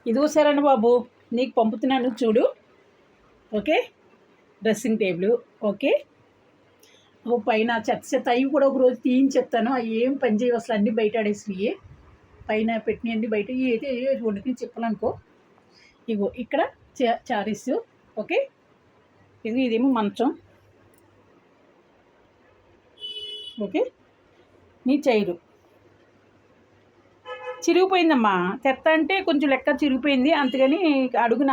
ఇదిగో సరేనా బాబు, నీకు పంపుతున్నాను చూడు. Okay, dressing table. ఓకే, పైన చెత్త అవి కూడా ఒకరోజు తీయించేస్తాను. అవి ఏం పని చేయవు అసలు, అన్నీ బయట ఆడేసినవి. పైన పెట్టినవన్నీ బయట అయితే వండుకుని చెప్పాలనుకో. ఇగో ఇక్కడ చారీస్. ఓకే, ఇదేమో మంచం. ఓకే, నీ చైరు చిరిగిపోయిందమ్మా. చెత్త అంటే కొంచెం లెక్క చిరిగిపోయింది, అంతకని అడుగున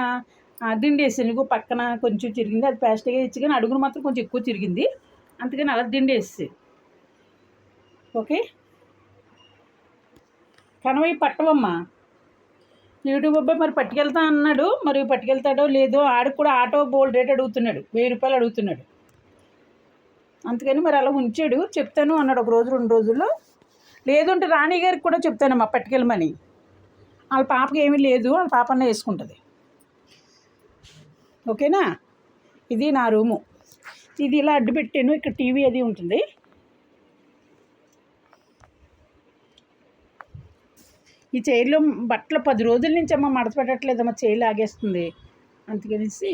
దిండేసాను. పక్కన కొంచెం చిరిగింది, అది ప్లాస్టిక్గా ఇచ్చి, కానీ అడుగున మాత్రం కొంచెం ఎక్కువ చిరిగింది, అందుకని అలా దిండేసి. ఓకే, కనవై పట్టవమ్మా. యూట్యూబ్ అబ్బాయి మరి పట్టుకెళ్తా అన్నాడు, మరి పట్టుకెళ్తాడో లేదో. ఆడికి కూడా ఆటో బోల్డ్ రేట్ అడుగుతున్నాడు, 1000 రూపాయలు అడుగుతున్నాడు. అందుకని మరి అలా ఉంచాడు. చెప్తాను అన్నాడు ఒక రోజు 2 రోజుల్లో. లేదంటే రాణి గారికి కూడా చెప్తానమ్మా పట్టుకెళ్ళమని. వాళ్ళ పాపకి ఏమీ లేదు, వాళ్ళ పాప అన్న వేసుకుంటుంది. ఓకేనా, ఇది నా రూము. ఇది ఇలా అడ్డు పెట్టాను, ఇక్కడ టీవీ అది ఉంటుంది. ఈ చైర్లో బట్టలు 10 రోజుల నుంచి అమ్మ మడత పెట్టట్లేదమ్మా, చైర్ లాగేస్తుంది. అందుకనేసి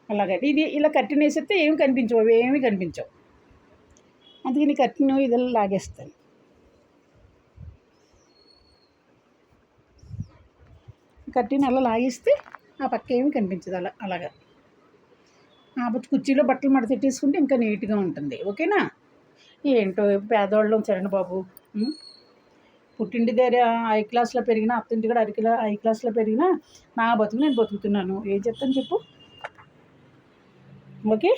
అలాగే ఇది ఇలా కట్టిన వేసేస్తే ఏమి కనిపించవు, అవి ఏమి కనిపించవు. అందుకని కట్టిన ఇదిలా లాగేస్తాను. కట్టిన అలా లాగిస్తే ఆ పక్క ఏమి కనిపించదు. అలాగా కుర్చీలో బట్టలు మడత పెట్టేసుకుంటే ఇంకా నీట్గా ఉంటుంది. ఓకేనా, ఏంటో పేదవాళ్ళం చరణ్ బాబు. పుట్టింటి దగ్గర హై క్లాస్లో పెరిగినా, అత్తింటి కూడా హై క్లాస్లో పెరిగినా, నా బతుకు నేను బతుకుతున్నాను. ఏం చెప్తాను చెప్పు. ఓకే,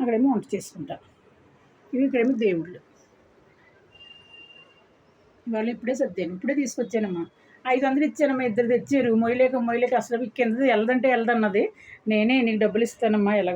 అక్కడేమో వంట చేసుకుంటా. ఇక్కడేమో దేవుళ్ళు. ఇవాళ ఇప్పుడే సర్దాను, ఇప్పుడే తీసుకొచ్చానమ్మా. 500 ఇచ్చానమ్మా, ఇద్దరు తెచ్చారు. మొయ్యలేక అసలు కింద వెళ్దంటే వెళ్దన్నది. నేనే నీకు డబ్బులు ఇస్తానమ్మా ఎలాగో